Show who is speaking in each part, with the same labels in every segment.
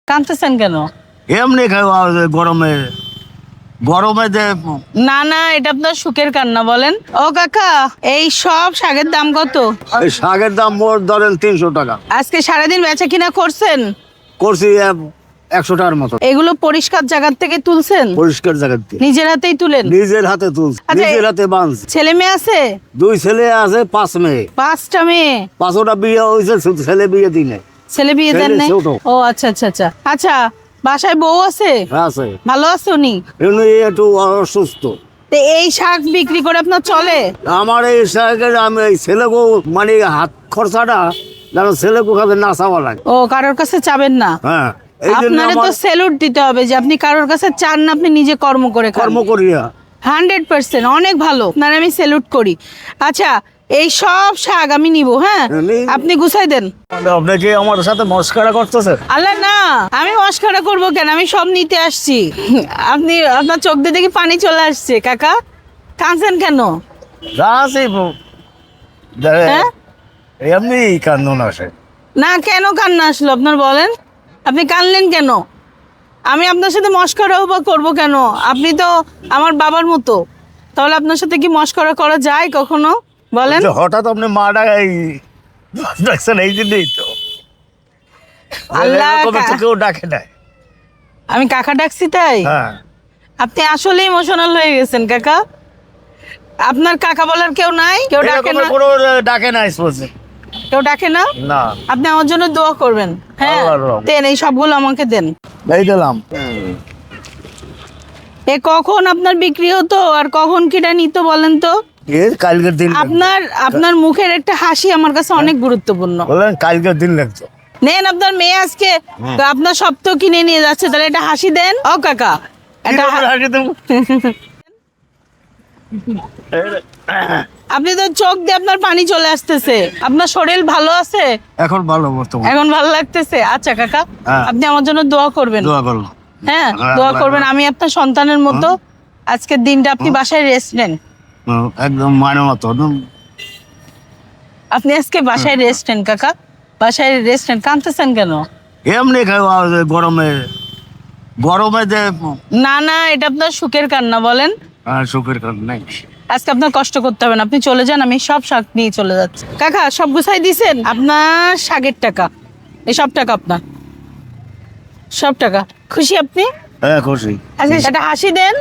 Speaker 1: কাঁদতেছেন কেন?
Speaker 2: এমনি গরমে গরমে যে
Speaker 1: না না, এটা আপনার সুখের কান্না। বলেন ও কাকা, এই সব শাকের দাম কত?
Speaker 2: এই শাকের দাম মোট ধরেন 300 টাকা।
Speaker 1: আজকে সারাদিন বেচা কিনা করছেন?
Speaker 2: করছি 100 টাকার মতো।
Speaker 1: এগুলো পরিষ্কার জায়গা থেকে তুলছেন?
Speaker 2: পরিষ্কার জায়গা থেকে
Speaker 1: নিজের হাতেই তুলেন?
Speaker 2: নিজের হাতে তুলছি,
Speaker 1: আচ্ছা,
Speaker 2: নিজের হাতে বাঁধছি।
Speaker 1: ছেলে মেয়ে আছে?
Speaker 2: 2 ছেলে আছে, 5 মেয়ে।
Speaker 1: 5টা মেয়ে?
Speaker 2: 5টা বিয়ে হয়েছে, শুধু ছেলে বিয়ে দিনে।
Speaker 1: ছেলে বিয়ে দেন
Speaker 2: ছেলে
Speaker 1: নাই?
Speaker 2: ছোট।
Speaker 1: ও আচ্ছা আচ্ছা আচ্ছা আচ্ছা। বাসায় বউ আছে?
Speaker 2: আছে,
Speaker 1: ভালো আছে উনি?
Speaker 2: উনি একটু অসুস্থ।
Speaker 1: তো এই শাক বিক্রি করে আপনার চলে?
Speaker 2: আমার এই শাকের আমি এই ছেলেকেও মানে হাত খরচাটা যেন ছেলেকে কাছে না চাওয়া লাগে।
Speaker 1: ও, কারোর কাছে চাবেন না?
Speaker 2: হ্যাঁ, এই জন্য
Speaker 1: আপনারে তো
Speaker 2: আমার
Speaker 1: স্যালুট দিতে হবে যে আপনি কারোর কাছে চান না, আপনি নিজে কর্ম করে খান।
Speaker 2: কর্ম করিয়া
Speaker 1: 100% অনেক ভালো, আপনার আমি স্যালুট করি। আচ্ছা, এই সব শাক আমি নিব, হ্যাঁ?
Speaker 2: নিন।
Speaker 1: আপনি গুছাই দেন।
Speaker 2: আপনি কি আমার সাথে মস্করা করতেছেন?
Speaker 1: আল্লাহ না, আমি মস্করা করব কেন? আমি সব নিতে আসছি। আপনি, আপনার চোখ দিয়ে দেখি পানি চলে আসছে। কাকা, কাঁদছেন কেন? হ্যাঁ?
Speaker 2: এমনি কান্দন আসে।
Speaker 1: না, কেন কান্না আসলো আপনার বলেন? আপনি কানলেন কেন? আমি আপনার সাথে মস্করাও বা করবো কেন? আপনি তো আমার বাবার মতো। তাহলে আপনার সাথে কি মস্করা করা যায় কখনো বলেন?
Speaker 2: হঠাৎ আপনি মা ডাকছেন এই জন্যই তো।
Speaker 1: আল্লাহ,
Speaker 2: এরকম তো কেউ ডাকে নাই।
Speaker 1: আমি কাকা ডাকছি তাই?
Speaker 2: হ্যাঁ,
Speaker 1: আপনি আসলে ইমোশনাল হয়ে গেছেন কাকা। আপনার কাকা বলার কেউ নাই? কেউ ডাকে
Speaker 2: এরকম
Speaker 1: না?
Speaker 2: কোনো ডাকে নাই বলছে।
Speaker 1: কেউ ডাকে না?
Speaker 2: না,
Speaker 1: আপনি আমার জন্য দোয়া করবেন, হ্যাঁ?
Speaker 2: আল্লাহর রহম।
Speaker 1: দেন, এই সবগুলো আমাকে দেন।
Speaker 2: এই দিলাম।
Speaker 1: এ কখন আপনার বিক্রি হতো আর কখন কিটা নিত বলেন তো?
Speaker 2: কালকের দিন
Speaker 1: আপনার মুখের একটা হাসি আমার কাছে অনেক গুরুত্বপূর্ণ।
Speaker 2: বললেন, কালকের দিন লাগতো।
Speaker 1: নেন, আপনার মেয়ে আজকে আপনার সব তো কিনে নিয়ে যাচ্ছে, তাহলে একটা হাসি দেন। ও কাকা, একটা আপনি তো চোখ দিয়ে আপনার পানি চলে আসতেছে। আপনার শরীর ভালো আছে?
Speaker 2: এখন ভালো বর্তমান।
Speaker 1: এখন ভালো লাগতেছে? আচ্ছা কাকা,
Speaker 2: হ্যাঁ।
Speaker 1: আপনি আমার জন্য দোয়া করবেন।
Speaker 2: দোয়া করলো।
Speaker 1: হ্যাঁ,
Speaker 2: হ্যাঁ,
Speaker 1: দোয়া
Speaker 2: আল্লাহ
Speaker 1: করবেন। আমি আপনার সন্তানের মতো। আজকের দিনটা আপনি বাসায় রেস্ট নেন।
Speaker 2: একদম মানে মতো।
Speaker 1: আপনি আজকে বাসায় রেস্ট নেন কাকা, বাসায় রেস্ট নেন। কাঁদতেছেন কেন?
Speaker 2: এমনি গরমে গরমে যে
Speaker 1: না না, এটা আপনার সুখের কান্না। বলেন
Speaker 2: সুখের কারণ নাই।
Speaker 1: আজকে আপনার কষ্ট করতে হবে না, আপনি চলে যান, আমি সব শাক নিয়ে চলে যাচ্ছি। কাকা, সব গুছাই দিছেন? আপনার শাকের টাকা, এই সব টাকা আপনার, সব টাকা। খুশি আপনি?
Speaker 2: হ্যাঁ, খুশি।
Speaker 1: আচ্ছা, একটা হাসি দেন।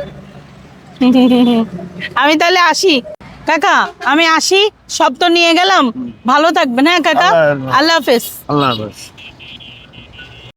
Speaker 1: আমি তাহলে আসি কাকা, আমি আসি। সব তো নিয়ে গেলাম, ভালো থাকবেন। হ্যাঁ কাকা, আল্লাহ হাফেজ।
Speaker 2: আল্লাহ হাফেজ।